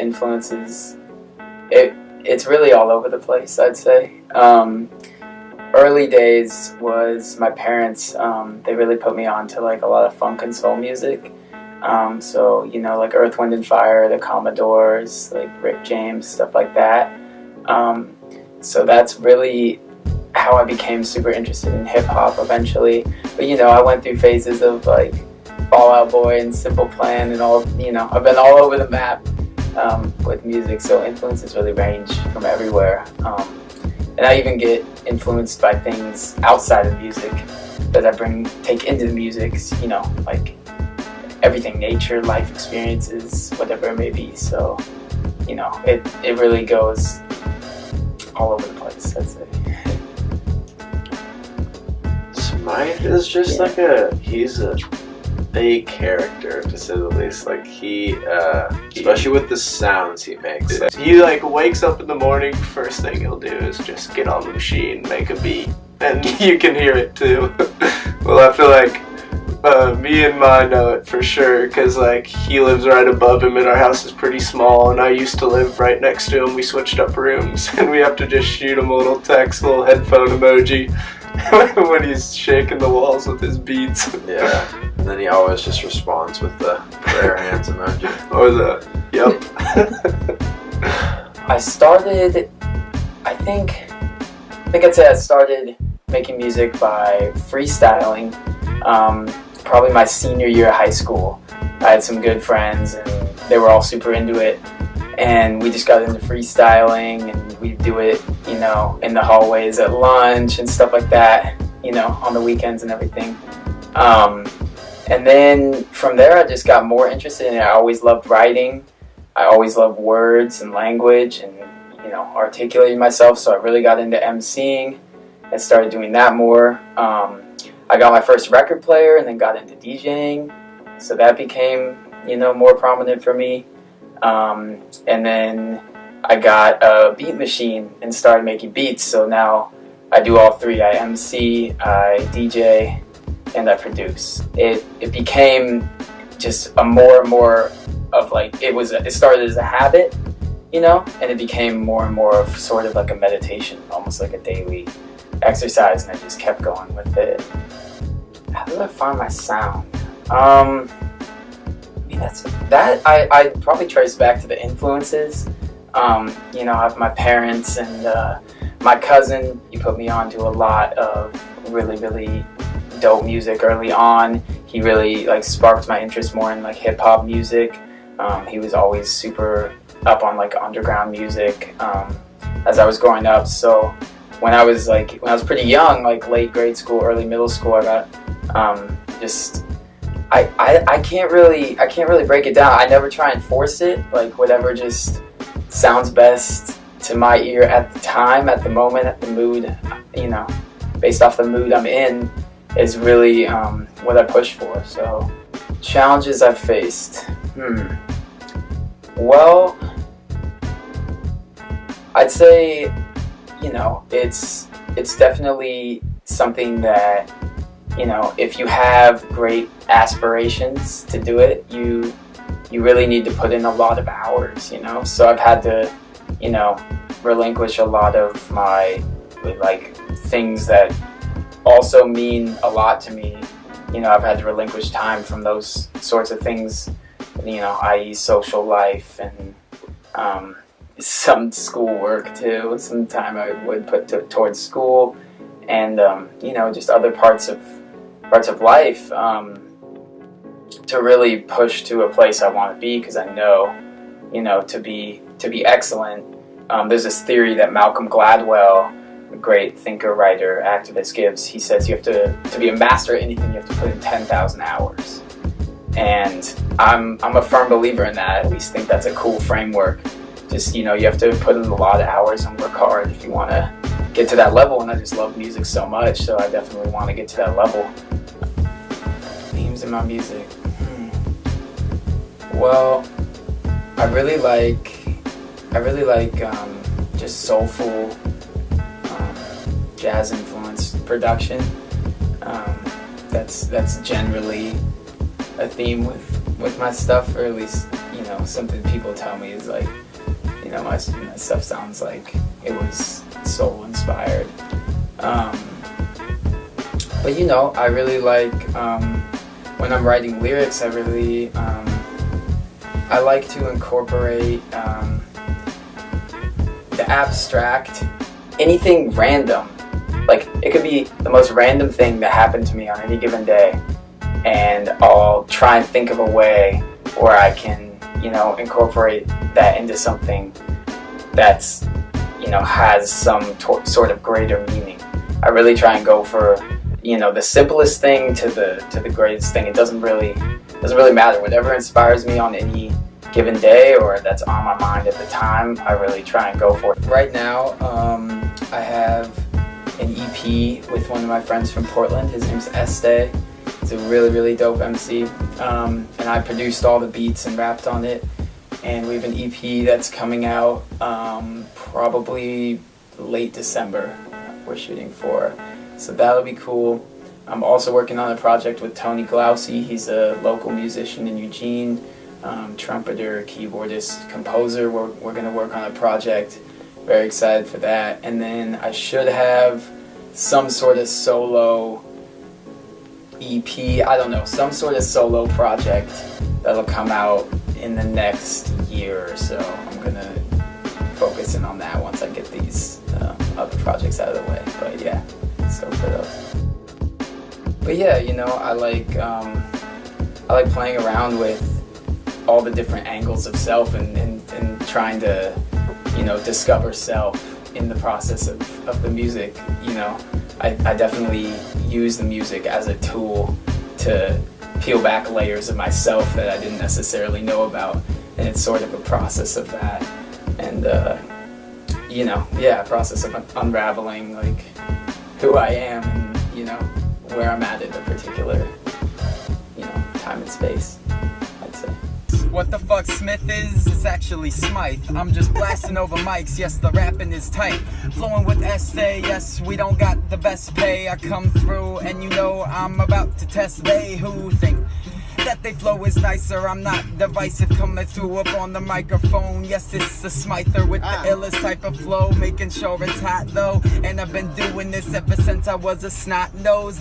influences, it's really all over the place, I'd say. Early days was my parents, they really put me on to like a lot of funk and soul music. So, like Earth, Wind and Fire, the Commodores, like Rick James, stuff like that. So that's really how I became super interested in hip-hop eventually. But, I went through phases of like Fall Out Boy and Simple Plan and all, I've been all over the map with music, so influences really range from everywhere. And I even get influenced by things outside of music that I take into the music, like everything, nature, life experiences, whatever it may be. So, it really goes all over the place, I'd say. Smyth is just he's a character, to say the least. Like he, especially with the sounds he makes. He like wakes up in the morning, first thing he'll do is just get on the machine, make a beat, and you can hear it too. Well, I feel like me and Ma know it for sure, because like he lives right above him and our house is pretty small, and I used to live right next to him. We switched up rooms and we have to just shoot him a little text, a little headphone emoji when he's shaking the walls with his beats. Yeah, and then he always just responds with the prayer hands emoji. Or the, yep. I started making music by freestyling. Probably my senior year of high school. I had some good friends and they were all super into it, and we just got into freestyling, and we'd do it, in the hallways at lunch and stuff like that, on the weekends and everything. And then from there I just got more interested in it. I always loved writing. I always loved words and language and, articulating myself, so I really got into emceeing and started doing that more. I got my first record player and then got into DJing, so that became, more prominent for me. And then I got a beat machine and started making beats, so now I do all three. I MC, I DJ, and I produce. It became just a more and more of like, it started as a habit, and it became more and more of sort of like a meditation, almost like a daily exercise, and I just kept going with it. How did I find my sound? I probably trace back to the influences. I have my parents and my cousin. He put me on to a lot of really, really dope music early on. He really sparked my interest more in hip hop music. He was always super up on underground music as I was growing up. So when I was pretty young, late grade school, early middle school, I got I can't really break it down. I never try and force it. Whatever just sounds best to my ear at the time, at the moment, at the mood, based off the mood I'm in, is really what I push for. So challenges I've faced. Well, I'd say, it's definitely something that, if you have great aspirations to do it, you really need to put in a lot of hours, So I've had to, relinquish a lot of my, things that also mean a lot to me. I've had to relinquish time from those sorts of things, i.e. social life and some schoolwork too. Some time I would put towards school and, just other parts of life to really push to a place I want to be, because I know, to be excellent. There's this theory that Malcolm Gladwell, a great thinker, writer, activist, gives. He says you have to be a master at anything, you have to put in 10,000 hours. And I'm a firm believer in that. I at least think that's a cool framework. Just, you have to put in a lot of hours and work hard if you want to get to that level. And I just love music so much, so I definitely want to get to that level. Themes in my music. Well, I really like just soulful, jazz influenced production. That's generally a theme with my stuff, or at least something people tell me is like, my stuff sounds like it was soul inspired. But I really like, when I'm writing lyrics, I really, I like to incorporate the abstract, anything random. Like, it could be the most random thing that happened to me on any given day, and I'll try and think of a way where I can, incorporate that into something that's, has some sort of greater meaning. I really try and go for, the simplest thing to the greatest thing. It doesn't really matter. Whatever inspires me on any given day or that's on my mind at the time, I really try and go for it. Right now, I have an EP with one of my friends from Portland. His name's Este. He's a really, really dope MC. And I produced all the beats and rapped on it. And we have an EP that's coming out probably late December we're shooting for. So that'll be cool. I'm also working on a project with Tony Glausey. He's a local musician in Eugene, trumpeter, keyboardist, composer. We're going to work on a project. Very excited for that. And then I should have some sort of solo EP, I don't know, some sort of solo project that'll come out in the next year or so. I'm going to focus in on that once I get these other projects out of the way. But yeah, so for those. But yeah, I like playing around with all the different angles of self and trying to, discover self in the process of the music. I definitely use the music as a tool to peel back layers of myself that I didn't necessarily know about, and it's sort of a process of that, and a process of unraveling like who I am and where I'm at a particular time and space, I'd say. What the fuck Smyth is? It's actually Smyth. I'm just blasting over mics, yes, the rapping is tight. Flowing with Este, yes, we don't got the best pay. I come through and I'm about to test they who think that they flow is nicer. I'm not divisive, coming through up on the microphone. Yes, it's a Smyther with the illest type of flow, making sure it's hot though. And I've been doing this ever since I was a snot nose.